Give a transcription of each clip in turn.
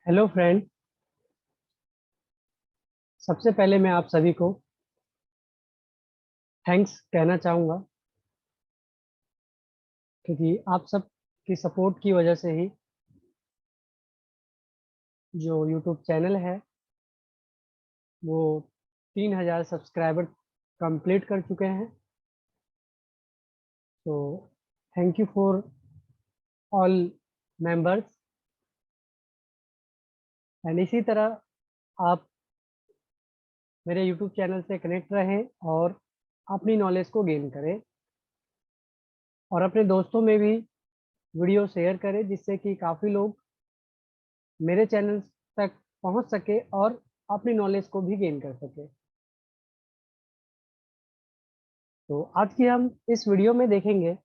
Hello friend. सबसे पहले मैं आप सभी को थैंक्स कहना चाहूँगा, क्योंकि आप सब की सपोर्ट की वजह से ही जो यूट्यूब चैनल है वो 3000 सब्सक्राइबर कंप्लीट कर चुके हैं। तो thank you for all members. And इसी तरह आप मेरे यूट्यूब चैनल से कनेक्ट रहें और अपनी नॉलेज को गेन करें और अपने दोस्तों में भी वीडियो शेयर करें, जिससे कि काफ़ी लोग मेरे चैनल तक पहुंच सके और अपनी नॉलेज को भी गेन कर सके। तो आज की हम इस वीडियो में देखेंगे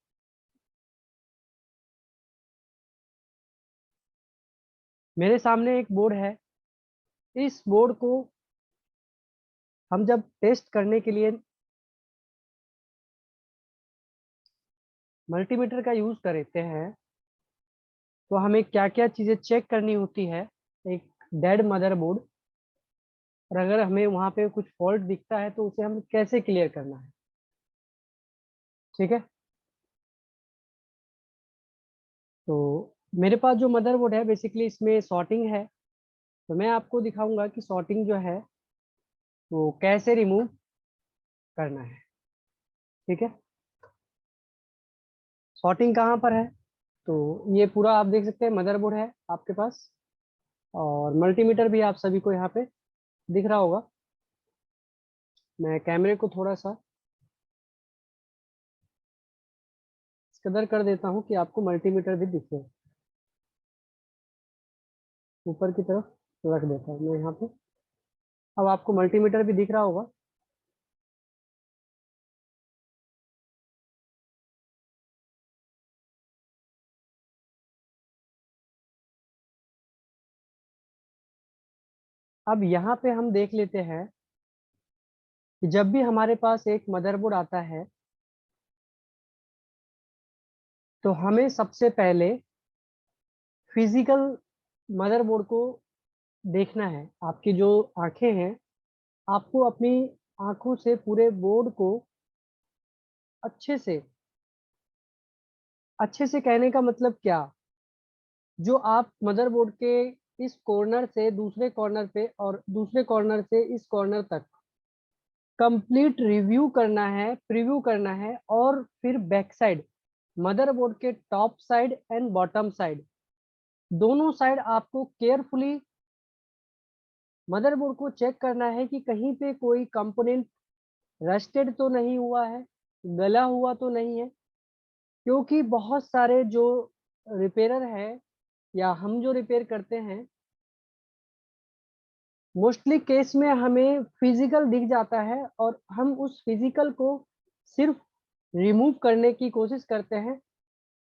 मेरे सामने एक बोर्ड है। इस बोर्ड को हम जब टेस्ट करने के लिए मल्टीमीटर का यूज करते हैं तो हमें क्या क्या चीज़ें चेक करनी होती है एक डेड मदरबोर्ड, और अगर हमें वहां पे कुछ फॉल्ट दिखता है तो उसे हम कैसे क्लियर करना है। ठीक है। तो मेरे पास जो मदरबोर्ड है बेसिकली इसमें सॉर्टिंग है। तो मैं आपको दिखाऊंगा कि सॉर्टिंग जो है वो कैसे रिमूव करना है। ठीक है। सॉर्टिंग कहाँ पर है? तो ये पूरा आप देख सकते हैं मदरबोर्ड है आपके पास, और मल्टीमीटर भी आप सभी को यहाँ पे दिख रहा होगा। मैं कैमरे को थोड़ा सा इस कदर कर देता हूँ कि आपको मल्टीमीटर भी दिखे। ऊपर की तरफ रख देता हूँ मैं यहाँ पे। अब आपको मल्टीमीटर भी दिख रहा होगा। अब यहाँ पे हम देख लेते हैं कि जब भी हमारे पास एक मदरबोर्ड आता है तो हमें सबसे पहले फिजिकल मदरबोर्ड को देखना है। आपकी जो आंखें हैं, आपको अपनी आंखों से पूरे बोर्ड को अच्छे से, अच्छे से कहने का मतलब क्या, जो आप मदरबोर्ड के इस कॉर्नर से दूसरे कॉर्नर पे और दूसरे कॉर्नर से इस कॉर्नर तक कंप्लीट रिव्यू करना है, प्रीव्यू करना है, और फिर बैक साइड मदरबोर्ड के top side and bottom side दोनों साइड आपको केयरफुली मदरबोर्ड को चेक करना है कि कहीं पे कोई कंपोनेंट रस्टेड तो नहीं हुआ है, गला हुआ तो नहीं है। क्योंकि बहुत सारे जो रिपेयरर है या हम जो रिपेयर करते हैं, मोस्टली केस में हमें फिजिकल दिख जाता है और हम उस फिजिकल को सिर्फ रिमूव करने की कोशिश करते हैं।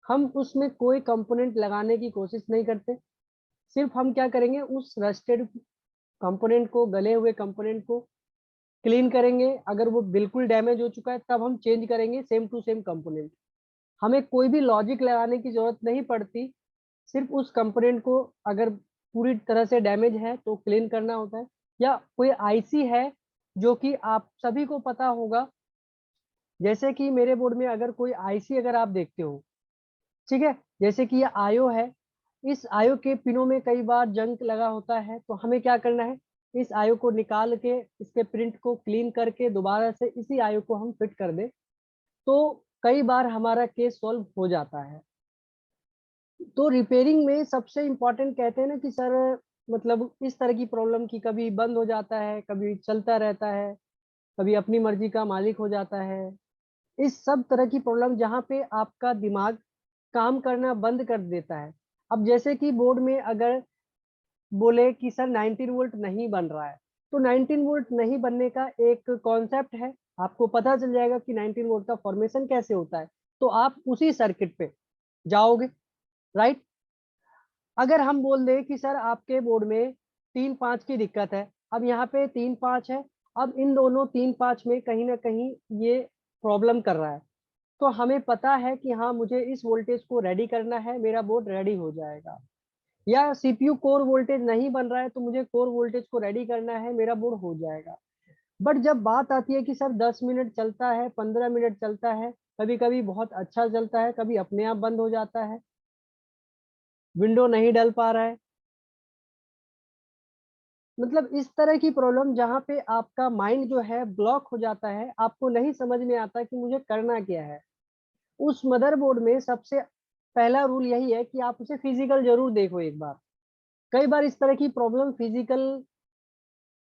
हम उसमें कोई कंपोनेंट लगाने की कोशिश नहीं करते। सिर्फ हम क्या करेंगे, उस रस्टेड कंपोनेंट को, गले हुए कंपोनेंट को क्लीन करेंगे। अगर वो बिल्कुल डैमेज हो चुका है तब हम चेंज करेंगे सेम टू सेम कंपोनेंट। हमें कोई भी लॉजिक लगाने की जरूरत नहीं पड़ती। सिर्फ उस कंपोनेंट को अगर पूरी तरह से डैमेज है तो क्लीन करना होता है। या कोई आईसी है, जो कि आप सभी को पता होगा, जैसे कि मेरे बोर्ड में अगर कोई आईसी अगर आप देखते हो, ठीक है, जैसे कि ये आईओ है, इस आईओ के पिनों में कई बार जंक लगा होता है। तो हमें क्या करना है, इस आईओ को निकाल के इसके प्रिंट को क्लीन करके दोबारा से इसी आईओ को हम फिट कर दें, तो कई बार हमारा केस सॉल्व हो जाता है। तो रिपेयरिंग में सबसे इम्पोर्टेंट कहते हैं ना कि सर, मतलब इस तरह की प्रॉब्लम की कभी बंद हो जाता है, कभी चलता रहता है, कभी अपनी मर्जी का मालिक हो जाता है। इस सब तरह की प्रॉब्लम जहाँ पे आपका दिमाग काम करना बंद कर देता है। अब जैसे कि बोर्ड में अगर बोले कि सर 19 वोल्ट नहीं बन रहा है, तो 19 वोल्ट नहीं बनने का एक कॉन्सेप्ट है। आपको पता चल जाएगा कि 19 वोल्ट का फॉर्मेशन कैसे होता है, तो आप उसी सर्किट पे जाओगे, राइट। अगर हम बोल दें कि सर आपके बोर्ड में 3-5 की दिक्कत है, अब यहाँ पे 3-5 है, अब इन दोनों 3-5 में कहीं ना कहीं ये प्रॉब्लम कर रहा है, तो हमें पता है कि हाँ मुझे इस वोल्टेज को रेडी करना है, मेरा बोर्ड रेडी हो जाएगा। या सीपीयू कोर वोल्टेज नहीं बन रहा है तो मुझे कोर वोल्टेज को रेडी करना है, मेरा बोर्ड हो जाएगा। बट जब बात आती है कि सर 10 मिनट चलता है, 15 मिनट चलता है, कभी कभी बहुत अच्छा चलता है, कभी अपने आप बंद हो जाता है, विंडो नहीं डल पा रहा है, मतलब इस तरह की प्रॉब्लम जहाँ पे आपका माइंड जो है ब्लॉक हो जाता है, आपको नहीं समझ में आता कि मुझे करना क्या है। उस मदरबोर्ड में सबसे पहला रूल यही है कि आप उसे फिजिकल जरूर देखो एक बार। कई बार इस तरह की प्रॉब्लम फिजिकल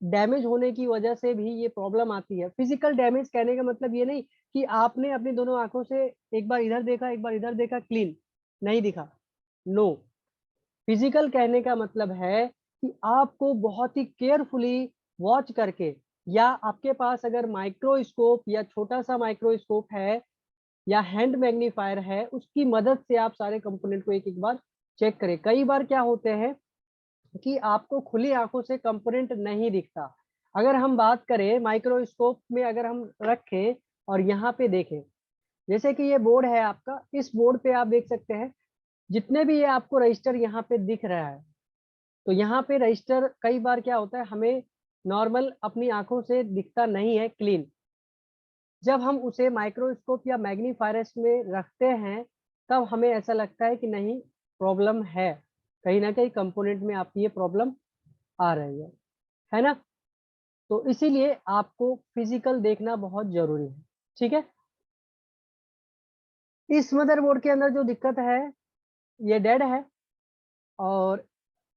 डैमेज होने की वजह से भी ये प्रॉब्लम आती है। फिजिकल डैमेज कहने का मतलब ये नहीं कि आपने अपनी दोनों आंखों से एक बार इधर देखा एक बार इधर देखा, क्लीन नहीं दिखा, नो। फिजिकल कहने का मतलब है कि आपको बहुत ही केयरफुली वॉच करके, या आपके पास अगर माइक्रोस्कोप या छोटा सा माइक्रोस्कोप है या हैंड मैग्नीफायर है, उसकी मदद से आप सारे कंपोनेंट को एक एक बार चेक करें। कई बार क्या होते हैं कि आपको खुली आंखों से कंपोनेंट नहीं दिखता। अगर हम बात करें माइक्रोस्कोप में, अगर हम रखें और यहाँ पे देखें, जैसे कि ये बोर्ड है आपका, इस बोर्ड पे आप देख सकते हैं जितने भी ये आपको रजिस्टर यहाँ पे दिख रहा है, तो यहाँ पे रजिस्टर कई बार क्या होता है हमें नॉर्मल अपनी आंखों से दिखता नहीं है क्लीन। जब हम उसे माइक्रोस्कोप या मैग्नीफायर्स में रखते हैं तब हमें ऐसा लगता है कि नहीं, प्रॉब्लम है, कहीं ना कहीं कंपोनेंट में आपकी ये प्रॉब्लम आ रही है ना। तो इसीलिए आपको फिजिकल देखना बहुत जरूरी है, ठीक है। इस मदरबोर्ड के अंदर जो दिक्कत है, ये डेड है और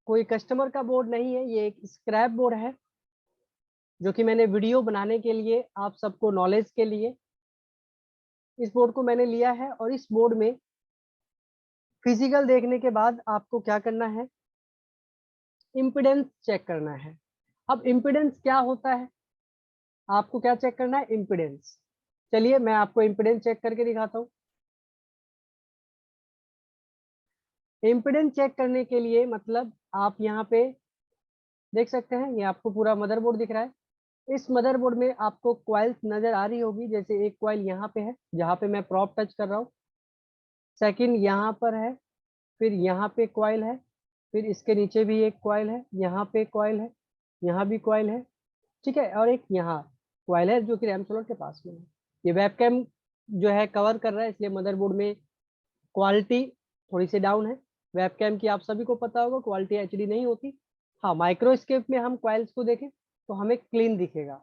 कोई कस्टमर का बोर्ड नहीं है, ये एक स्क्रैप बोर्ड है जो कि मैंने वीडियो बनाने के लिए, आप सबको नॉलेज के लिए इस बोर्ड को मैंने लिया है। और इस बोर्ड में फिजिकल देखने के बाद आपको क्या करना है, इम्पिडेंस चेक करना है। अब इम्पिडेंस क्या होता है, आपको क्या चेक करना है, इम्पिडेंस। चलिए मैं आपको इम्पिडेंस चेक करके दिखाता हूँ। इम्पिडेंस चेक करने के लिए मतलब आप यहाँ पे देख सकते हैं, ये आपको पूरा मदरबोर्ड दिख रहा है। इस मदरबोर्ड में आपको क्वाइल्स नजर आ रही होगी, जैसे एक क्वाइल यहाँ पे है जहाँ पे मैं प्रॉप टच कर रहा हूँ, सेकंड यहाँ पर है, फिर यहाँ पे क्वाइल है, फिर इसके नीचे भी एक क्वाइल है, यहाँ पे क्वाइल है, यहाँ भी क्वाइल है, ठीक है, और एक यहाँ क्वाइल है जो कि रैम सोलर के पास में है। ये वेबकैम जो है कवर कर रहा है, इसलिए मदरबोर्ड में क्वालिटी थोड़ी सी डाउन है। वेबकैम की आप सभी को पता होगा क्वालिटी एचडी नहीं होती। हाँ, माइक्रोस्कोप में हम क्वाइल्स को देखें तो हमें क्लीन दिखेगा,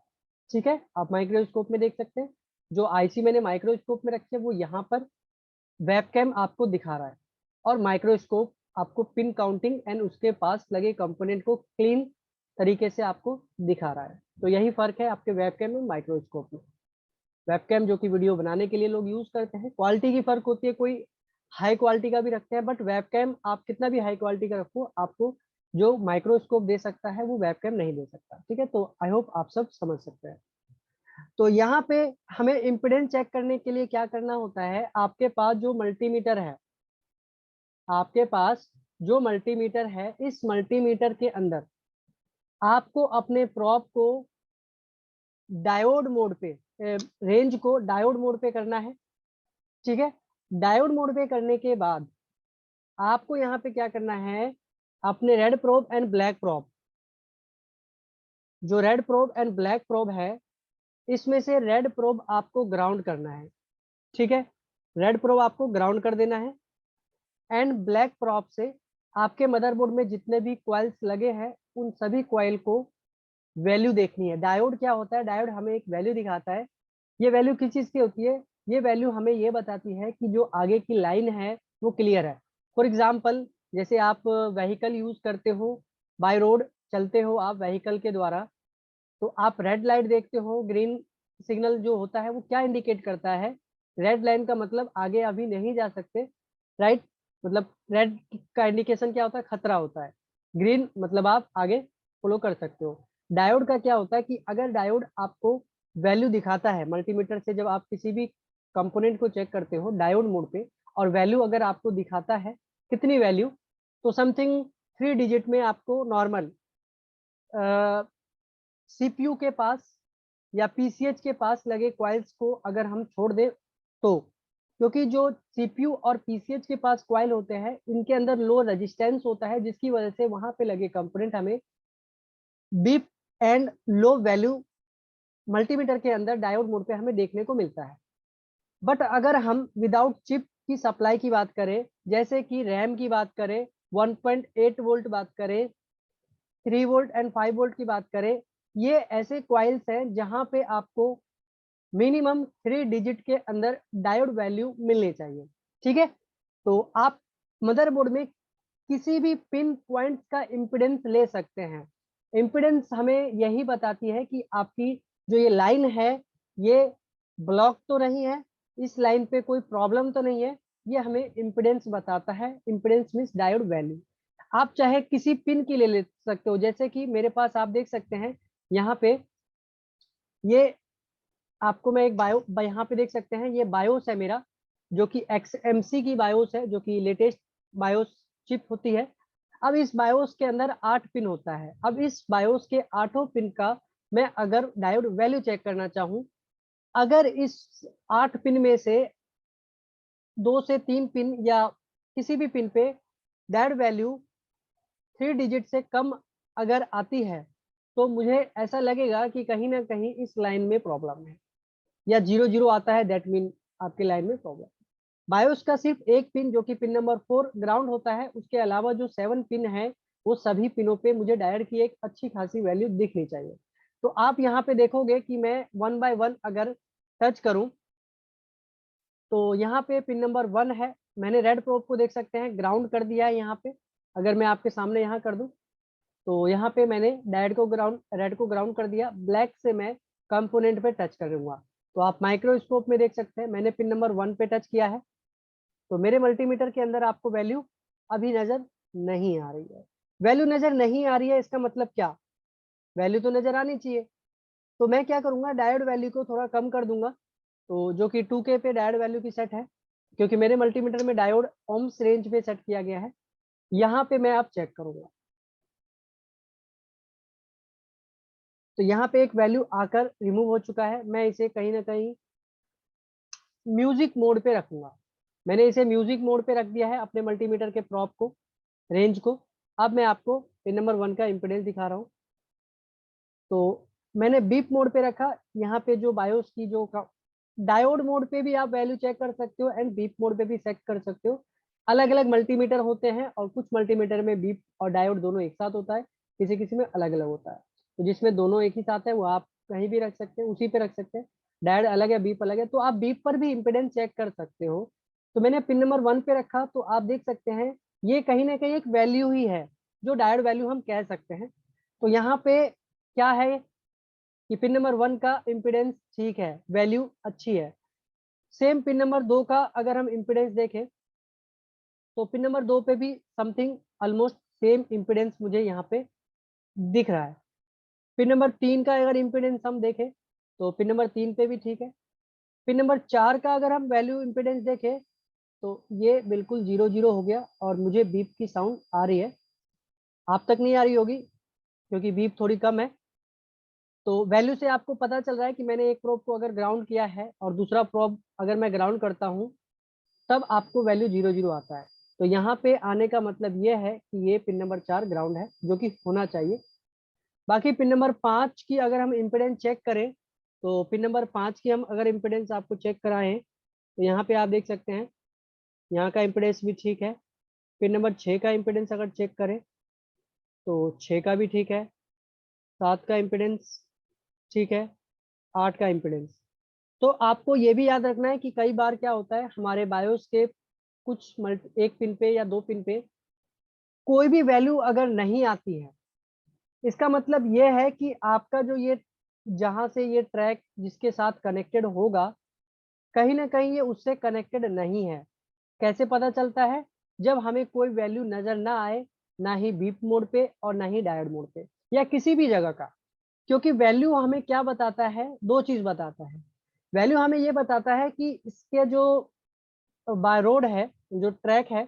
ठीक है। आप माइक्रोस्कोप में देख सकते हैं, जो आईसी मैंने माइक्रोस्कोप में रखी है वो यहाँ पर वेबकैम आपको दिखा रहा है, और माइक्रोस्कोप आपको पिन काउंटिंग एंड उसके पास लगे कंपोनेंट को क्लीन तरीके से आपको दिखा रहा है। तो यही फर्क है आपके वेबकैम में माइक्रोस्कोप में। वेबकैम जो कि वीडियो बनाने के लिए लोग यूज करते हैं, क्वालिटी की फर्क होती है, कोई हाई क्वालिटी का भी रखते हैं, बट वेबकैम आप कितना भी हाई क्वालिटी का रखो, आपको जो माइक्रोस्कोप दे सकता है वो वेबकैम नहीं दे सकता, ठीक है। तो आई होप आप सब समझ सकते हैं। तो यहाँ पे हमें इम्पिडेंस चेक करने के लिए क्या करना होता है, आपके पास जो मल्टीमीटर है, आपके पास जो मल्टीमीटर है, इस मल्टीमीटर के अंदर आपको अपने प्रॉप को डायोड मोड पे, रेंज को डायोड मोड पे करना है, ठीक है। डायोड मोड पे करने के बाद आपको यहाँ पे क्या करना है, अपने red probe and black probe, जो red probe and black probe है, इसमें से रेड प्रोब आपको ग्राउंड करना है, ठीक है। रेड प्रोब आपको ग्राउंड कर देना है, एंड ब्लैक प्रोब से आपके मदरबोर्ड में जितने भी क्वाइल्स लगे हैं उन सभी क्वाइल को वैल्यू देखनी है। डायोड क्या होता है, डायोड हमें एक वैल्यू दिखाता है। ये वैल्यू किस चीज की होती है, ये वैल्यू हमें ये बताती है कि जो आगे की लाइन है वो क्लियर है। फॉर एग्जाम्पल, जैसे आप व्हीकल यूज करते हो, बाय रोड चलते हो आप व्हीकल के द्वारा, तो आप रेड लाइट देखते हो, ग्रीन सिग्नल जो होता है वो क्या इंडिकेट करता है, रेड लाइन का मतलब आगे अभी नहीं जा सकते, राइट। मतलब रेड का इंडिकेशन क्या होता है, खतरा होता है, ग्रीन मतलब आप आगे फॉलो कर सकते हो। डायोड का क्या होता है कि अगर डायोड आपको वैल्यू दिखाता है मल्टीमीटर से, जब आप किसी भी कंपोनेंट को चेक करते हो डायोड मोड पे, और वैल्यू अगर आपको दिखाता है, कितनी वैल्यू, तो समथिंग 3 डिजिट में आपको नॉर्मल सीपीयू के पास या पीसीएच के पास लगे क्वाइल्स को अगर हम छोड़ दें तो, क्योंकि जो सीपीयू और पीसीएच के पास कॉइल होते हैं, इनके अंदर लो रेजिस्टेंस होता है, जिसकी वजह से वहां पे लगे कंपोनेंट हमें beep and low value multimeter के अंदर डायोड मोड पे हमें देखने को मिलता है। बट अगर हम विदाउट चिप की सप्लाई की बात करें, जैसे कि रैम की बात करें, 1.8 वोल्ट बात करें, 3 वोल्ट एंड 5 वोल्ट की बात करें, ये ऐसे क्वाइल्स हैं जहां पे आपको मिनिमम 3 डिजिट के अंदर डायोड वैल्यू मिलनी चाहिए। ठीक है, तो आप मदरबोर्ड में किसी भी पिन पॉइंट का इम्पिडेंस ले सकते हैं। इम्पिडेंस हमें यही बताती है कि आपकी जो ये लाइन है ये ब्लॉक तो नहीं है, इस लाइन पे कोई प्रॉब्लम तो नहीं है, ये हमें इम्पिडेंस बताता है। Impedance means diode value. आप चाहे किसी पिन की ले सकते हो, जैसे कि मेरे पास आप देख सकते हैं यहाँ पे, ये आपको मैं एक बायो यहाँ पे देख सकते हैं, ये बायोस है मेरा, जो कि XMC की बायोस है, जो कि लेटेस्ट बायोस चिप होती है। अब इस बायोस के अंदर 8 पिन होता है। अब इस बायोस के 8 पिन का मैं अगर डायोड वैल्यू चेक करना चाहूँ, अगर इस 8 पिन में से 2 से 3 पिन या किसी भी पिन पे डायोड वैल्यू 3 डिजिट से कम अगर आती है, तो मुझे ऐसा लगेगा कि कहीं ना कहीं इस लाइन में प्रॉब्लम है, या 0 0 आता है, दैट मीन आपकी लाइन में प्रॉब्लम। बायोस का सिर्फ एक पिन जो कि पिन नंबर 4 ग्राउंड होता है, उसके अलावा जो 7 पिन है वो सभी पिनों पे मुझे डायोड की एक अच्छी खासी वैल्यू दिखनी चाहिए। तो आप यहाँ पे देखोगे कि मैं 1 बाय 1 अगर टच करूं, तो यहाँ पे पिन नंबर 1 है, मैंने रेड प्रोब को देख सकते हैं ग्राउंड कर दिया है यहाँ पे। अगर मैं आपके सामने यहाँ कर दूं, तो यहाँ पे मैंने डायोड को ग्राउंड, रेड को ग्राउंड कर दिया, ब्लैक से मैं कंपोनेंट पे टच करूंगा। तो आप माइक्रोस्कोप में देख सकते हैं मैंने पिन नंबर 1 पे टच किया है, तो मेरे मल्टीमीटर के अंदर आपको वैल्यू अभी नजर नहीं आ रही है। वैल्यू नजर नहीं आ रही है, इसका मतलब क्या, वैल्यू तो नजर आनी चाहिए। तो मैं क्या करूंगा, डायोड वैल्यू को थोड़ा कम कर दूंगा, तो जो कि 2K पे डायोड वैल्यू की सेट है, क्योंकि मेरे मल्टीमीटर में डायोड ओम्स रेंज पे सेट किया गया है। यहाँ पे मैं आप चेक करूंगा, तो यहाँ पे एक वैल्यू आकर रिमूव हो चुका है। मैं इसे कहीं ना कहीं म्यूजिक मोड पे रखूंगा। मैंने इसे म्यूजिक मोड पे रख दिया है अपने मल्टीमीटर के प्रॉप को, रेंज को। अब मैं आपको पिन नंबर 1 का इम्पिडेंस दिखा रहा हूँ। तो मैंने बीप मोड पे रखा, यहाँ पे जो बायोस की जो डायोड मोड पे भी आप वैल्यू चेक कर सकते हो एंड बीप मोड पे भी चेक कर सकते हो। अलग अलग मल्टीमीटर होते हैं, और कुछ मल्टीमीटर में बीप और डायोड दोनों एक साथ होता है, किसी किसी में अलग अलग होता है। तो जिसमें दोनों एक ही साथ है वो आप कहीं भी रख सकते हैं, उसी पे रख सकते हैं। डायोड अलग है, बीप अलग है, तो आप बीप पर भी इम्पिडेंस चेक कर सकते हो। तो मैंने पिन नंबर 1 पे रखा, तो आप देख सकते हैं ये कहीं ना कहीं एक वैल्यू ही है, जो डायोड वैल्यू हम कह सकते हैं। तो यहाँ पे क्या है कि पिन नंबर 1 का इम्पिडेंस ठीक है, वैल्यू अच्छी है। सेम पिन नंबर 2 का अगर हम इम्पिडेंस देखें, तो पिन नंबर 2 पे भी समथिंग ऑलमोस्ट सेम इम्पिडेंस मुझे यहाँ पे दिख रहा है। पिन नंबर 3 का अगर इम्पिडेंस हम देखें, तो पिन नंबर 3 पे भी ठीक है। पिन नंबर 4 का अगर हम वैल्यू इम्पिडेंस देखें, तो ये बिल्कुल 0 0 हो गया, और मुझे बीप की साउंड आ रही है। आप तक नहीं आ रही होगी, क्योंकि बीप थोड़ी कम है। तो वैल्यू से आपको पता चल रहा है कि मैंने एक प्रोब को अगर ग्राउंड किया है और दूसरा प्रोब अगर मैं ग्राउंड करता हूँ, तब आपको वैल्यू 0 0 आता है। तो यहाँ पे आने का मतलब ये है कि ये पिन नंबर 4 ग्राउंड है, जो कि होना चाहिए। बाकी पिन नंबर 5 की अगर हम इम्पिडेंस चेक करें, तो पिन नंबर 5 की हम अगर इम्पिडेंस आपको चेक कराएं, तो यहाँ पे आप देख सकते हैं यहाँ का इम्पिडेंस भी ठीक है। पिन नंबर 6 का इम्पिडेंस अगर चेक करें, तो 6 का भी ठीक है। 7 का इम्पिडेंस ठीक है। 8 का इम्पिडेंस। तो आपको ये भी याद रखना है कि कई बार क्या होता है, हमारे बायोस के कुछ एक पिन पे या 2 पिन पे कोई भी वैल्यू अगर नहीं आती है, इसका मतलब ये है कि आपका जो ये जहां से ये ट्रैक जिसके साथ कनेक्टेड होगा, कहीं ना कहीं ये उससे कनेक्टेड नहीं है। कैसे पता चलता है, जब हमें कोई वैल्यू नजर ना आए, ना ही बीप मोड पे और ना ही डायोड मोड पे, या किसी भी जगह का। क्योंकि वैल्यू हमें क्या बताता है, 2 चीज बताता है। वैल्यू हमें ये बताता है कि इसके जो बाय रोड है, जो ट्रैक है,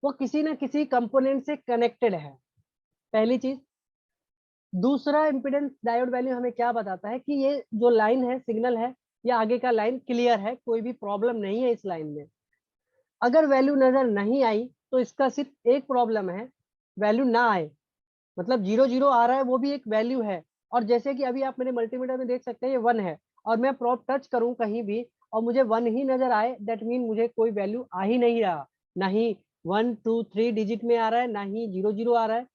वो किसी ना किसी कंपोनेंट से कनेक्टेड है, पहली चीज। दूसरा इम्पिडेंस डायोड वैल्यू हमें क्या बताता है कि ये जो लाइन है, सिग्नल है, या आगे का लाइन क्लियर है, कोई भी प्रॉब्लम नहीं है इस लाइन में। अगर वैल्यू नजर नहीं आई तो इसका सिर्फ एक प्रॉब्लम है, वैल्यू ना आए, मतलब 0 0 आ रहा है वो भी एक वैल्यू है। और जैसे कि अभी आप मेरे मल्टीमीटर में देख सकते हैं ये 1 है, और मैं प्रॉप टच करूं कहीं भी और मुझे 1 ही नजर आए, दैट मीन मुझे कोई वैल्यू आ ही नहीं रहा, ना ही 1 2 3 डिजिट में आ रहा है, ना ही 0 0 आ रहा है।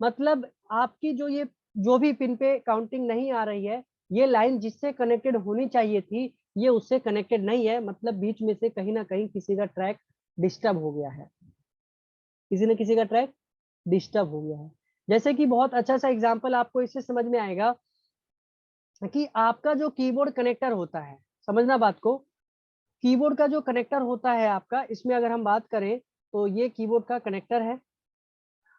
मतलब आपकी जो भी पिन पे काउंटिंग नहीं आ रही है, ये लाइन जिससे कनेक्टेड होनी चाहिए थी ये उससे कनेक्टेड नहीं है, मतलब बीच में से कहीं ना कहीं किसी का ट्रैक डिस्टर्ब हो गया है, किसी न किसी का ट्रैक डिस्टर्ब हो गया है। जैसे कि बहुत अच्छा सा एग्जांपल आपको इससे समझ में आएगा कि आपका जो कीबोर्ड कनेक्टर होता है, समझना बात को, कीबोर्ड का जो कनेक्टर होता है आपका, इसमें अगर हम बात करें तो ये कीबोर्ड का कनेक्टर है।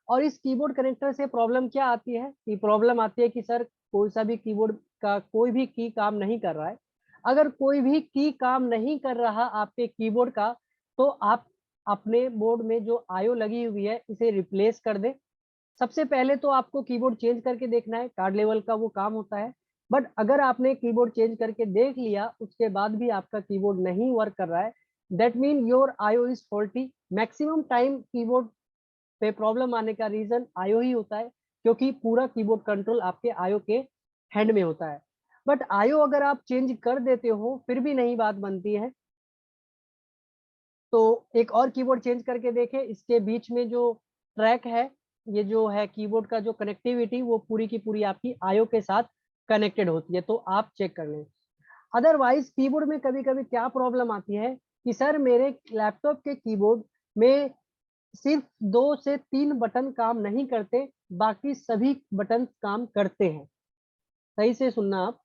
और इस कीबोर्ड कनेक्टर से प्रॉब्लम क्या आती है कि प्रॉब्लम आती है कि सर कोई सा भी कीबोर्ड का कोई भी की काम नहीं कर रहा है। अगर कोई भी की काम नहीं कर रहा आपके कीबोर्ड का, तो आप अपने बोर्ड में जो आईओ लगी हुई है इसे रिप्लेस कर दे। सबसे पहले तो आपको कीबोर्ड चेंज करके देखना है, कार्ड लेवल का वो काम होता है। बट अगर आपने कीबोर्ड चेंज करके देख लिया उसके बाद भी आपका कीबोर्ड नहीं वर्क कर रहा है, that mean your IO is faulty. Maximum time keyboard पे प्रॉब्लम आने का रीजन आईओ ही होता है, क्योंकि पूरा कीबोर्ड कंट्रोल आपके आईओ के हैंड में होता है। बट आईओ अगर आप चेंज कर देते हो फिर भी नहीं बात बनती है, तो एक और कीबोर्ड चेंज करके देखें। इसके बीच में जो ट्रैक है, ये जो है कीबोर्ड का जो कनेक्टिविटी, वो पूरी की पूरी आपकी आईओ के साथ कनेक्टेड होती है, तो आप चेक कर लें। अदरवाइज कीबोर्ड में कभी कभी क्या प्रॉब्लम आती है कि सर मेरे लैपटॉप के कीबोर्ड में सिर्फ 2 से 3 बटन काम नहीं करते, बाकी सभी बटन काम करते हैं। सही से सुनना आप,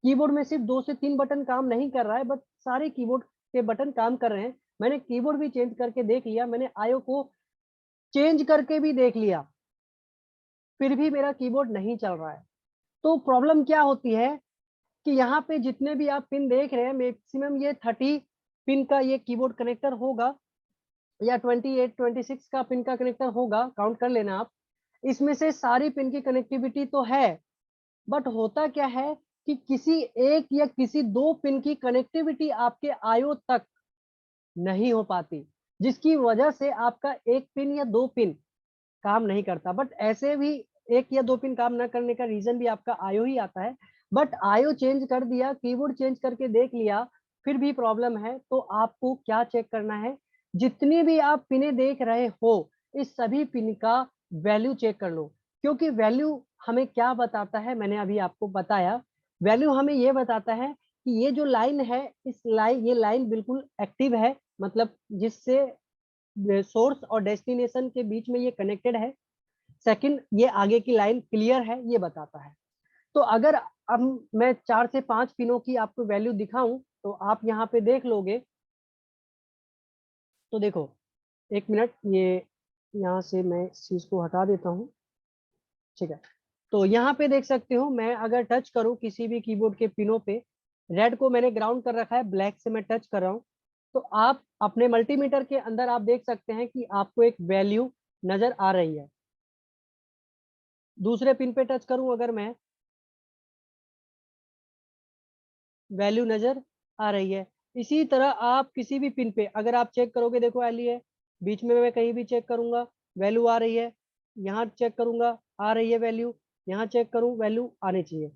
कीबोर्ड में सिर्फ 2 से 3 बटन काम नहीं कर रहा है, बट सारे कीबोर्ड के बटन काम कर रहे हैं। मैंने कीबोर्ड भी चेंज करके देख लिया, मैंने आईओ को चेंज करके भी देख लिया, फिर भी मेरा कीबोर्ड नहीं चल रहा है। तो प्रॉब्लम क्या होती है कि यहाँ पे जितने भी आप पिन देख रहे हैं, मैक्सिमम ये 30 पिन का ये कीबोर्ड कनेक्टर होगा, या 28 26 का पिन का कनेक्टर होगा, काउंट कर लेना आप। इसमें से सारी पिन की कनेक्टिविटी तो है, बट होता क्या है कि किसी एक या किसी 2 पिन की कनेक्टिविटी आपके आईओ तक नहीं हो पाती, जिसकी वजह से आपका 1 पिन या 2 पिन काम नहीं करता। बट ऐसे भी 1 या 2 पिन काम ना करने का रीजन भी आपका आईओ ही आता है। बट आईओ चेंज कर दिया, कीबोर्ड चेंज करके देख लिया, फिर भी प्रॉब्लम है, तो आपको क्या चेक करना है, जितनी भी आप पिने देख रहे हो इस सभी पिन का वैल्यू चेक कर लो। क्योंकि वैल्यू हमें क्या बताता है, मैंने अभी आपको बताया, वैल्यू हमें ये बताता है कि ये जो लाइन है, ये लाइन बिल्कुल एक्टिव है, मतलब जिससे सोर्स और डेस्टिनेशन के बीच में ये कनेक्टेड है। सेकंड, ये आगे की लाइन क्लियर है, ये बताता है। तो अगर अब मैं 4 से 5 पिनों की आपको वैल्यू दिखाऊं तो आप यहाँ पे देख लोगे। तो देखो, 1 मिनट, ये यहाँ से मैं इस चीज को हटा देता हूँ। ठीक है, तो यहाँ पे देख सकते हो, मैं अगर टच करूँ किसी भी कीबोर्ड के पिनों पे, रेड को मैंने ग्राउंड कर रखा है, ब्लैक से मैं टच कर रहा हूँ, तो आप अपने मल्टीमीटर के अंदर आप देख सकते हैं कि आपको एक वैल्यू नजर आ रही है। दूसरे पिन पे टच करूं अगर मैं, वैल्यू नजर आ रही है। इसी तरह आप किसी भी पिन पे अगर आप चेक करोगे, देखो एली है, बीच में मैं कहीं भी चेक करूंगा वैल्यू आ रही है, यहाँ चेक करूंगा आ रही है वैल्यू, यहाँ चेक करूं वैल्यू आनी चाहिए।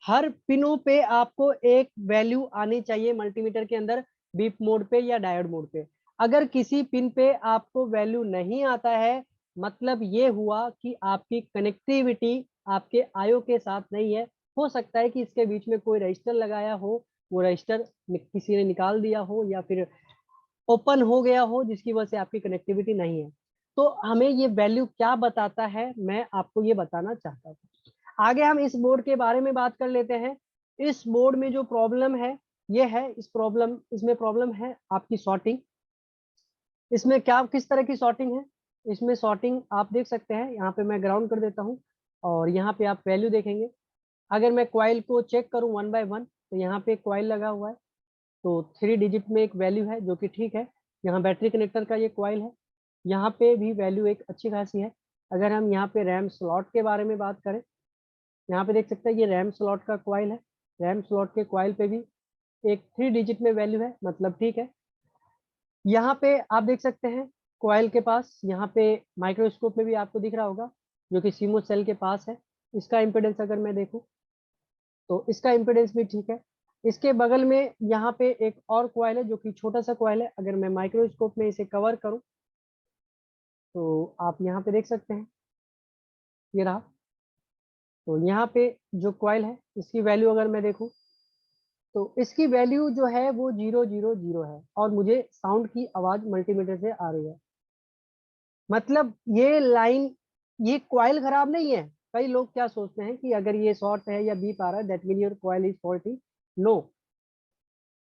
हर पिनों पे आपको एक वैल्यू आनी चाहिए मल्टीमीटर के अंदर, बीप मोड पे या डायोड मोड पे। अगर किसी पिन पे आपको वैल्यू नहीं आता है, मतलब ये हुआ कि आपकी कनेक्टिविटी आपके आईओ के साथ नहीं है। हो सकता है कि इसके बीच में कोई रजिस्टर लगाया हो, वो रजिस्टर किसी ने निकाल दिया हो, या फिर ओपन हो गया हो, जिसकी वजह से आपकी कनेक्टिविटी नहीं है। तो हमें ये वैल्यू क्या बताता है, मैं आपको ये बताना चाहता हूँ। आगे हम इस बोर्ड के बारे में बात कर लेते हैं। इस बोर्ड में जो प्रॉब्लम है ये है, इसमें प्रॉब्लम है आपकी सॉर्टिंग। इसमें क्या किस तरह की सॉर्टिंग है, इसमें सॉर्टिंग आप देख सकते हैं, यहाँ पे मैं ग्राउंड कर देता हूँ और यहाँ पे आप वैल्यू देखेंगे। अगर मैं क्वाइल को चेक करूँ 1 बाय 1, तो यहाँ पे क्वाइल लगा हुआ है, तो 3 डिजिट में एक वैल्यू है जो कि ठीक है। यहाँ बैटरी कनेक्टर का ये क्वाइल है, यहाँ पे भी वैल्यू एक अच्छी खासी है। अगर हम यहाँ पे रैम स्लॉट के बारे में बात करें, यहाँ पे देख सकते हैं ये रैम स्लॉट का क्वाइल है, रैम स्लॉट के क्वाइल पे भी एक 3 डिजिट में वैल्यू है, मतलब ठीक है। यहाँ पे आप देख सकते हैं कॉइल के पास, यहाँ पे माइक्रोस्कोप में भी आपको दिख रहा होगा, जो कि सीमोस सेल के पास है। इसका इम्पिडेंस अगर मैं देखूं तो इसका इम्पिडेंस भी ठीक है। इसके बगल में यहाँ पे एक और कॉइल है जो कि छोटा सा कॉइल है। अगर मैं माइक्रोस्कोप में इसे कवर करूं तो आप यहाँ पे देख सकते हैं, ये रहा। तो यहाँ पे जो कॉइल है इसकी वैल्यू अगर मैं देखूं तो इसकी वैल्यू जो है वो 000 है, और मुझे साउंड की आवाज मल्टीमीटर से आ रही है। मतलब ये लाइन, ये कॉइल खराब नहीं है। कई लोग क्या सोचते हैं कि अगर ये शॉर्ट है या बीप आ रहा है that mean your coil is faulty. No,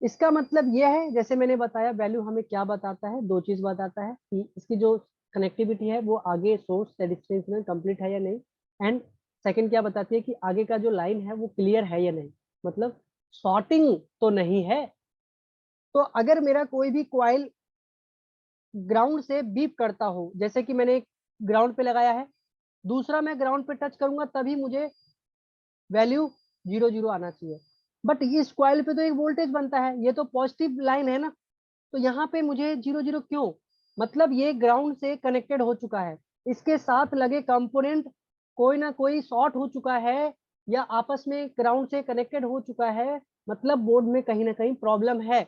इसका मतलब ये है, जैसे मैंने बताया वैल्यू हमें क्या बताता है, दो चीज बताता है कि इसकी जो कनेक्टिविटी है वो आगे सोर्स से डिस्टेंस में कंप्लीट है या नहीं, एंड सेकंड क्या बताती है कि आगे का जो लाइन है वो क्लियर है या नहीं, मतलब शॉर्टिंग तो नहीं है। तो अगर मेरा कोई भी कॉइल ग्राउंड से बीप करता हो, जैसे कि मैंने एक ग्राउंड पे लगाया है, दूसरा मैं ग्राउंड पे टच करूंगा तभी मुझे वैल्यू 0 0 आना चाहिए। बट इस कॉइल पे तो एक वोल्टेज बनता है, ये तो पॉजिटिव लाइन है ना, तो यहाँ पे मुझे 0 0 क्यों? मतलब ये ग्राउंड से कनेक्टेड हो चुका है, इसके साथ लगे कंपोनेंट कोई ना कोई शॉर्ट हो चुका है या आपस में ग्राउंड से कनेक्टेड हो चुका है, मतलब बोर्ड में कहीं ना कहीं प्रॉब्लम है।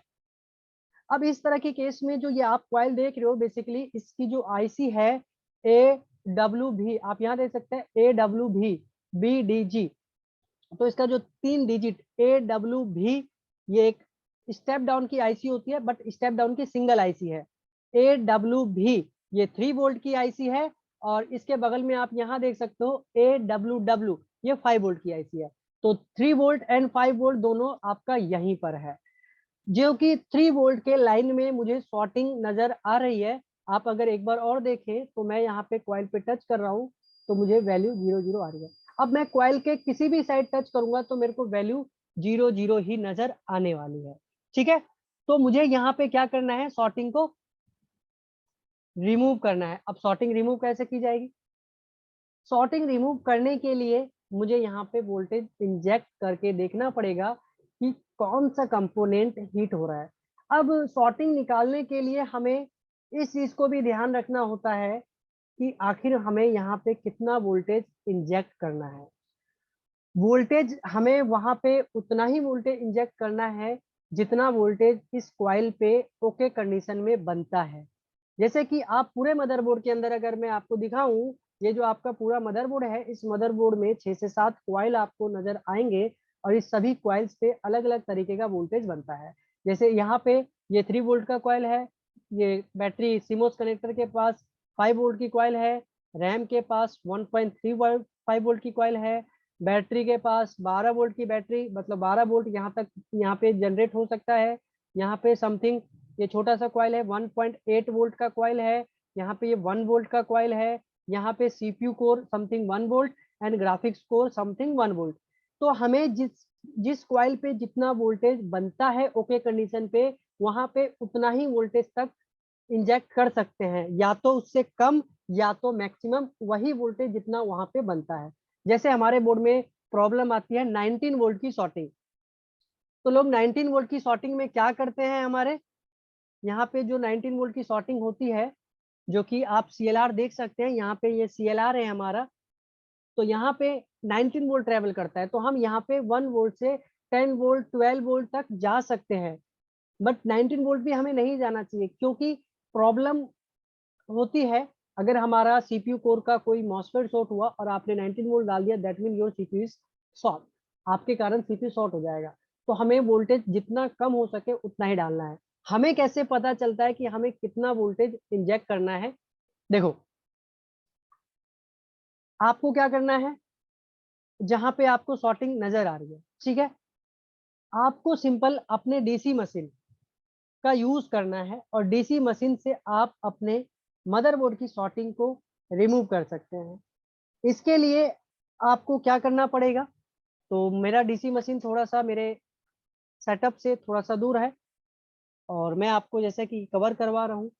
अब इस तरह के केस में जो ये आप कॉइल देख रहे हो, बेसिकली इसकी जो आईसी है AWV, आप यहाँ देख सकते हैं AWV BDG। तो इसका जो 3 डिजिट AWV, ये एक स्टेप डाउन की आईसी होती है, बट स्टेप डाउन की सिंगल आईसी है। AWV ये 3 वोल्ट की आईसी है, और इसके बगल में आप यहाँ देख सकते हो AWW, ये 5 वोल्ट की आईसी है। तो 3 वोल्ट एंड 5 वोल्ट दोनों आपका यहीं पर है, जो कि 3 वोल्ट के लाइन में मुझे शॉर्टिंग नजर आ रही है। आप अगर एक बार और देखें तो मैं यहाँ पे कॉइल पे टच कर रहा हूँ तो मुझे वैल्यू 0 0 आ रही है। अब मैं कॉइल के किसी भी साइड टच करूंगा तो मेरे को वैल्यू 0 0 ही नजर आने वाली है। ठीक है, तो मुझे यहाँ पे क्या करना है, शॉर्टिंग को रिमूव करना है। अब शॉर्टिंग रिमूव कैसे की जाएगी? शॉर्टिंग रिमूव करने के लिए मुझे यहाँ पे वोल्टेज इंजेक्ट करके देखना पड़ेगा कि कौन सा कंपोनेंट हीट हो रहा है। अब शॉर्टिंग निकालने के लिए हमें इस चीज को भी ध्यान रखना होता है कि आखिर हमें यहाँ पे कितना वोल्टेज इंजेक्ट करना है। वोल्टेज हमें वहां पे उतना ही वोल्टेज इंजेक्ट करना है जितना वोल्टेज इस कॉइल पे ओके कंडीशन में बनता है। जैसे कि आप पूरे मदरबोर्ड के अंदर अगर मैं आपको दिखाऊं, ये जो आपका पूरा मदरबोर्ड है, इस मदरबोर्ड में 6 से 7 कॉइल आपको नजर आएंगे, और इस सभी कॉइल्स पे अलग अलग तरीके का वोल्टेज बनता है। जैसे यहाँ पे ये 3 वोल्ट का कॉइल है, ये बैटरी सीमोस कनेक्टर के पास 5 वोल्ट की कॉइल है, रैम के पास 1.3 वोल्ट 5 वोल्ट की कॉइल है, बैटरी के पास 12 वोल्ट की बैटरी, मतलब 12 वोल्ट यहाँ तक यहाँ पे जनरेट हो सकता है। यहाँ पे समथिंग ये छोटा सा कॉइल है 1.8 वोल्ट का कॉइल है, यहाँ पे ये 1 वोल्ट का कॉइल है, यहाँ पे CPU core something 1 volt and graphics core something 1 volt. तो हमें जिस जिस कॉइल पे जितना वोल्टेज बनता है ओके कंडीशन पे, वहां पे उतना ही वोल्टेज तक इंजेक्ट कर सकते हैं, या तो उससे कम या तो मैक्सिमम वही वोल्टेज जितना वहां पे बनता है। जैसे हमारे बोर्ड में प्रॉब्लम आती है 19 वोल्ट की शॉर्टिंग, तो लोग 19 वोल्ट की शॉर्टिंग में क्या करते हैं, हमारे यहाँ पे जो 19 वोल्ट की शॉर्टिंग होती है, जो कि आप सीएलआर देख सकते हैं, यहाँ पे ये सीएलआर है हमारा, तो यहाँ पे 19 वोल्ट ट्रेवल करता है, तो हम यहाँ पे 1 वोल्ट से 10 वोल्ट 12 वोल्ट तक जा सकते हैं। बट 19 वोल्ट भी हमें नहीं जाना चाहिए, क्योंकि प्रॉब्लम होती है अगर हमारा सीपीयू कोर का कोई मॉसफेट शॉर्ट हुआ और आपने 19 वोल्ट डाल दिया, that mean your CPU is short, आपके कारण सीपीयू शॉर्ट हो जाएगा। तो हमें वोल्टेज जितना कम हो सके उतना ही डालना है। हमें कैसे पता चलता है कि हमें कितना वोल्टेज इंजेक्ट करना है? देखो, आपको क्या करना है, जहां पे आपको शॉर्टिंग नजर आ रही है, ठीक है, आपको सिंपल अपने डीसी मशीन का यूज करना है, और डीसी मशीन से आप अपने मदरबोर्ड की शॉर्टिंग को रिमूव कर सकते हैं। इसके लिए आपको क्या करना पड़ेगा, तो मेरा डीसी मशीन थोड़ा सा मेरे सेटअप से थोड़ा सा दूर है, और मैं आपको जैसे कि कवर करवा रहा हूँ,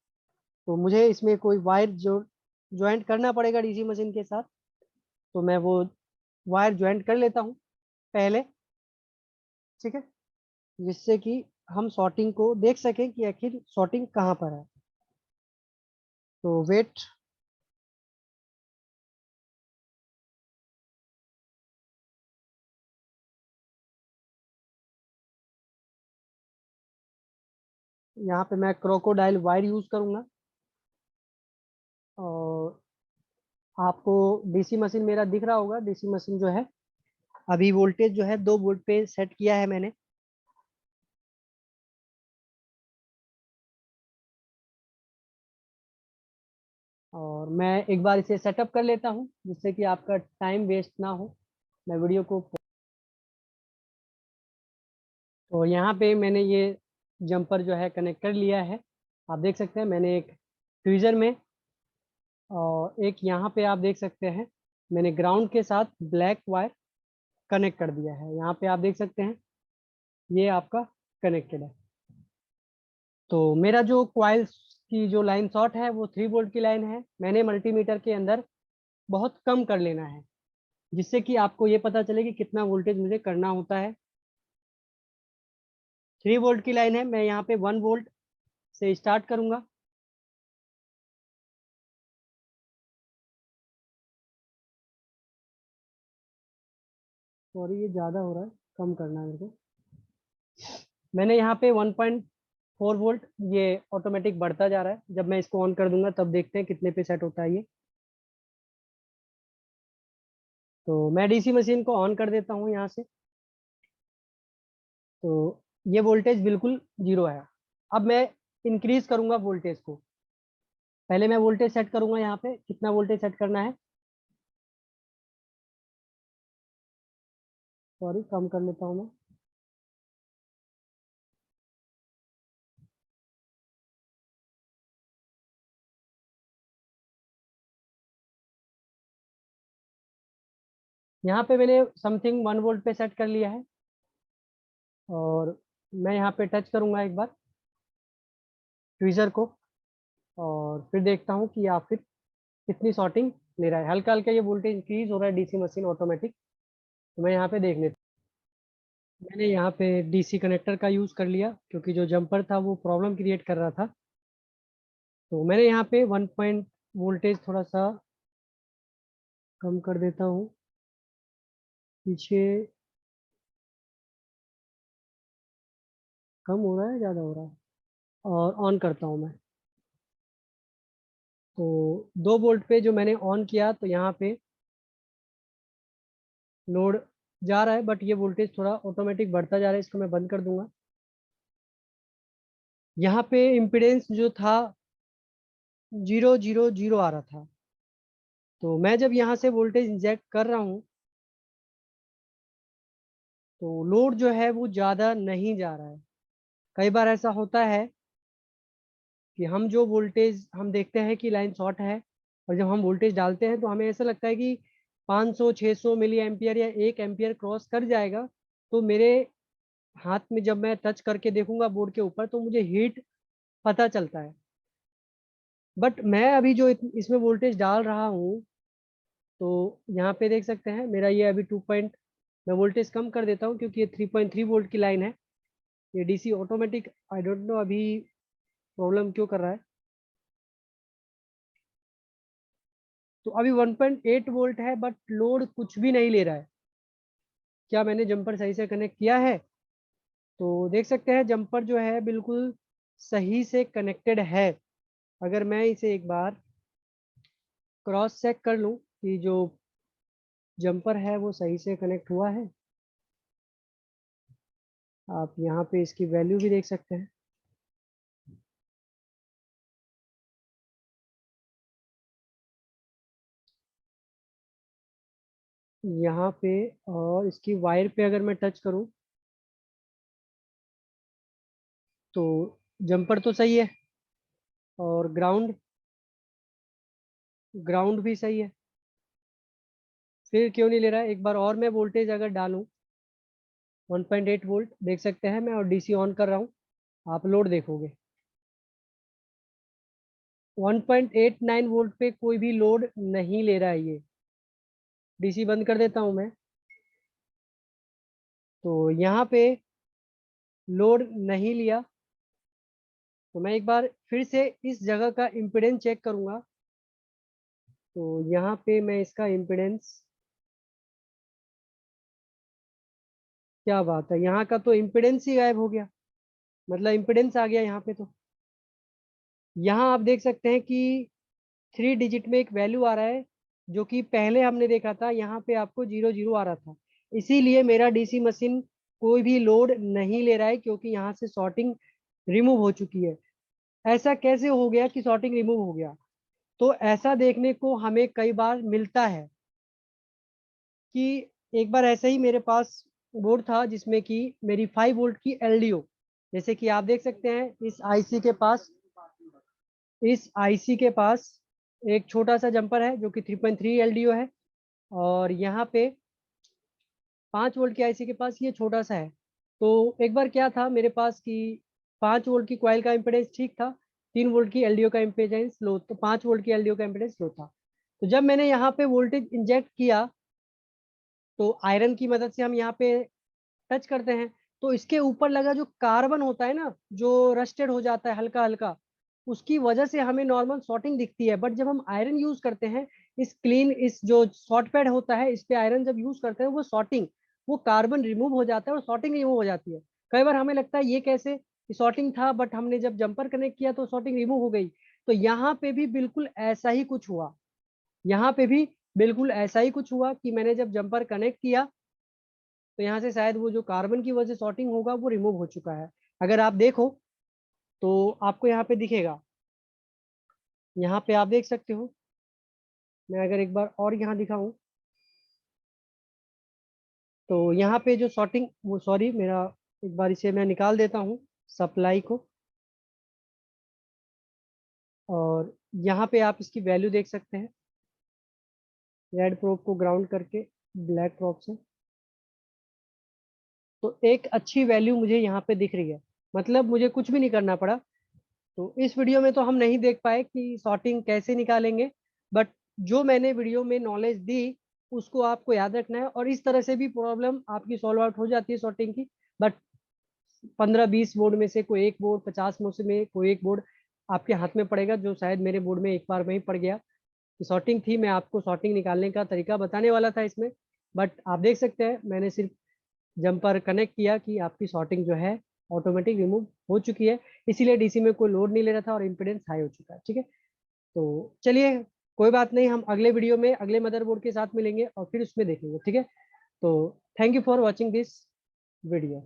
तो मुझे इसमें कोई वायर जो ज्वाइंट करना पड़ेगा डीसी मशीन के साथ, तो मैं वो वायर ज्वाइंट कर लेता हूँ पहले। ठीक है, जिससे कि हम सॉर्टिंग को देख सकें कि आखिर सॉर्टिंग कहाँ पर है। तो वेट, यहाँ पे मैं क्रोकोडाइल वायर यूज करूंगा। और आपको डीसी मशीन मेरा दिख रहा होगा। डीसी मशीन जो है अभी वोल्टेज जो है 2 वोल्ट पे सेट किया है मैंने। और मैं एक बार इसे सेटअप कर लेता हूँ जिससे कि आपका टाइम वेस्ट ना हो। मैं वीडियो को, तो यहाँ पे मैंने ये जंपर जो है कनेक्ट कर लिया है। आप देख सकते हैं मैंने एक ट्वीजर में, और एक यहाँ पे आप देख सकते हैं मैंने ग्राउंड के साथ ब्लैक वायर कनेक्ट कर दिया है। यहाँ पे आप देख सकते हैं ये आपका कनेक्टेड है। तो मेरा जो क्वाइल्स की जो लाइन शॉर्ट है वो 3 वोल्ट की लाइन है। मैंने मल्टीमीटर के अंदर बहुत कम कर लेना है जिससे कि आपको ये पता चले कि कितना वोल्टेज मुझे करना होता है। 3 वोल्ट की लाइन है, मैं यहाँ पे 1 वोल्ट से स्टार्ट करूंगा। सॉरी ये ज़्यादा हो रहा है, कम करना है मेरे को। मैंने यहाँ पे 1.4 वोल्ट, ये ऑटोमेटिक बढ़ता जा रहा है। जब मैं इसको ऑन कर दूंगा तब देखते हैं कितने पे सेट होता है ये। तो मैं डीसी मशीन को ऑन कर देता हूँ यहाँ से। तो ये वोल्टेज बिल्कुल जीरो है। अब मैं इंक्रीज करूंगा वोल्टेज को। पहले मैं वोल्टेज सेट करूंगा, यहाँ पे कितना वोल्टेज सेट करना है। सॉरी कम कर लेता हूँ मैं। यहाँ पे मैंने समथिंग 1 वोल्ट पे सेट कर लिया है। और मैं यहाँ पे टच करूंगा एक बार ट्वीजर को, और फिर देखता हूँ कि आखिर कितनी शॉर्टिंग ले रहा है। हल्का हल्का ये वोल्टेज इंक्रीज हो रहा है डीसी मशीन ऑटोमेटिक। तो मैं यहाँ पे देख लेता हूँ। मैंने यहाँ पे डीसी कनेक्टर का यूज़ कर लिया क्योंकि जो जंपर था वो प्रॉब्लम क्रिएट कर रहा था। तो मैंने यहाँ पे 1 पॉइंट वोल्टेज थोड़ा सा कम कर देता हूँ पीछे। कम हो रहा है, ज़्यादा हो रहा है, और ऑन करता हूँ मैं। तो 2 वोल्ट पे जो मैंने ऑन किया तो यहाँ पे लोड जा रहा है, बट ये वोल्टेज थोड़ा ऑटोमेटिक बढ़ता जा रहा है। इसको मैं बंद कर दूंगा। यहाँ पे इम्पिडेंस जो था 0 0 0 आ रहा था। तो मैं जब यहाँ से वोल्टेज इंजेक्ट कर रहा हूँ तो लोड जो है वो ज़्यादा नहीं जा रहा है। कई बार ऐसा होता है कि हम जो वोल्टेज हम देखते हैं कि लाइन शॉर्ट है, और जब हम वोल्टेज डालते हैं तो हमें ऐसा लगता है कि 500 600 मिली एम्पियर या 1 एम्पियर क्रॉस कर जाएगा। तो मेरे हाथ में जब मैं टच करके देखूंगा बोर्ड के ऊपर तो मुझे हीट पता चलता है। बट मैं अभी जो इसमें वोल्टेज डाल रहा हूँ, तो यहाँ पे देख सकते हैं मेरा ये अभी 2 पॉइंट, मैं वोल्टेज कम कर देता हूँ क्योंकि ये 3.3 वोल्ट की लाइन है। ये DC automatic, I don't know अभी प्रॉब्लम क्यों कर रहा है। तो अभी 1.8 वोल्ट है बट लोड कुछ भी नहीं ले रहा है। क्या मैंने जंपर सही से कनेक्ट किया है? तो देख सकते हैं जंपर जो है बिल्कुल सही से कनेक्टेड है। अगर मैं इसे एक बार क्रॉस चेक कर लूँ कि जो जंपर है वो सही से कनेक्ट हुआ है, आप यहाँ पे इसकी वैल्यू भी देख सकते हैं। यहाँ पे, और इसकी वायर पे अगर मैं टच करूँ तो जंपर तो सही है, और ग्राउंड ग्राउंड भी सही है। फिर क्यों नहीं ले रहा है? एक बार और मैं वोल्टेज अगर डालूं 1.8 वोल्ट, देख सकते हैं मैं, और डीसी ऑन कर रहा हूँ, आप लोड देखोगे 1.89 वोल्ट पे कोई भी लोड नहीं ले रहा है ये। डीसी बंद कर देता हूँ मैं। तो यहाँ पे लोड नहीं लिया, तो मैं एक बार फिर से इस जगह का इम्पीडेंस चेक करूंगा। तो यहाँ पे मैं इसका इम्पीडेंस, क्या बात है, यहाँ का तो इम्पीडेंस ही गायब हो गया, मतलब इम्पीडेंस आ गया यहाँ पे। तो यहाँ आप देख सकते हैं कि 3 डिजिट में एक वैल्यू आ रहा है, जो कि पहले हमने देखा था यहाँ पे आपको 00 आ रहा था। इसीलिए मेरा डीसी मशीन कोई भी लोड नहीं ले रहा है, क्योंकि यहाँ से सॉर्टिंग रिमूव हो चुकी है। ऐसा कैसे हो गया कि सॉर्टिंग रिमूव हो गया? तो ऐसा देखने को हमें कई बार मिलता है कि एक बार ऐसे ही मेरे पास बोर्ड था जिसमें कि मेरी 5 वोल्ट की एलडीओ, जैसे कि आप देख सकते हैं इस आईसी के पास एक छोटा सा जंपर है जो कि 3.3 एलडीओ है, और यहाँ पे 5 वोल्ट की आईसी के पास ये छोटा सा है। तो एक बार क्या था मेरे पास कि 5 वोल्ट की कॉइल का इम्पीडेंस ठीक था, 3 वोल्ट की एलडीओ का इम्पीडेंस लो, तो 5 वोल्ट की एलडीओ का इम्पीडेंस लो था। तो जब मैंने यहाँ पे वोल्टेज इंजेक्ट किया, तो आयरन की मदद से हम यहाँ पे टच करते हैं, तो इसके ऊपर लगा जो कार्बन होता है ना, जो रस्टेड हो जाता है हल्का हल्का, उसकी वजह से हमें नॉर्मल सॉर्टिंग दिखती है। बट जब हम आयरन यूज करते हैं, इस जो सॉर्ट पैड होता है, इस पे आयरन जब यूज करते हैं, वो कार्बन रिमूव हो जाता है और सॉर्टिंग रिमूव हो जाती है। कई बार हमें लगता है ये कैसे, सॉर्टिंग था बट हमने जब जंपर कनेक्ट किया तो सॉर्टिंग रिमूव हो गई। तो यहाँ पे भी बिल्कुल ऐसा ही कुछ हुआ, यहाँ पे भी बिल्कुल ऐसा ही कुछ हुआ कि मैंने जब जंपर कनेक्ट किया, तो यहाँ से शायद वो जो कार्बन की वजह से सॉर्टिंग होगा वो रिमूव हो चुका है। अगर आप देखो तो आपको यहाँ पे दिखेगा, यहाँ पे आप देख सकते हो। मैं अगर एक बार और यहाँ दिखाऊं, तो यहाँ पे जो सॉर्टिंग, वो सॉरी मेरा, एक बार इसे मैं निकाल देता हूँ सप्लाई को, और यहाँ पे आप इसकी वैल्यू देख सकते हैं, रेड प्रोब को ग्राउंड करके ब्लैक प्रोब से। तो एक अच्छी वैल्यू मुझे यहाँ पे दिख रही है, मतलब मुझे कुछ भी नहीं करना पड़ा। तो इस वीडियो में तो हम नहीं देख पाए कि सॉर्टिंग कैसे निकालेंगे, बट जो मैंने वीडियो में नॉलेज दी उसको आपको याद रखना है, और इस तरह से भी प्रॉब्लम आपकी सॉल्व आउट हो जाती है सॉर्टिंग की। बट 15-20 बोर्ड में से कोई एक बोर्ड, 50 में से में कोई एक बोर्ड आपके हाथ में पड़ेगा, जो शायद मेरे बोर्ड में एक बार में ही पड़ गया। कि सॉर्टिंग थी, मैं आपको सॉर्टिंग निकालने का तरीका बताने वाला था इसमें, बट आप देख सकते हैं मैंने सिर्फ जंपर कनेक्ट किया कि आपकी सॉर्टिंग जो है ऑटोमेटिक रिमूव हो चुकी है। इसीलिए डीसी में कोई लोड नहीं ले रहा था और इम्पीडेंस हाई हो चुका है। ठीक है, तो चलिए, कोई बात नहीं, हम अगले वीडियो में अगले मदरबोर्ड के साथ मिलेंगे और फिर उसमें देखेंगे। ठीक है, तो thank you for watching this video.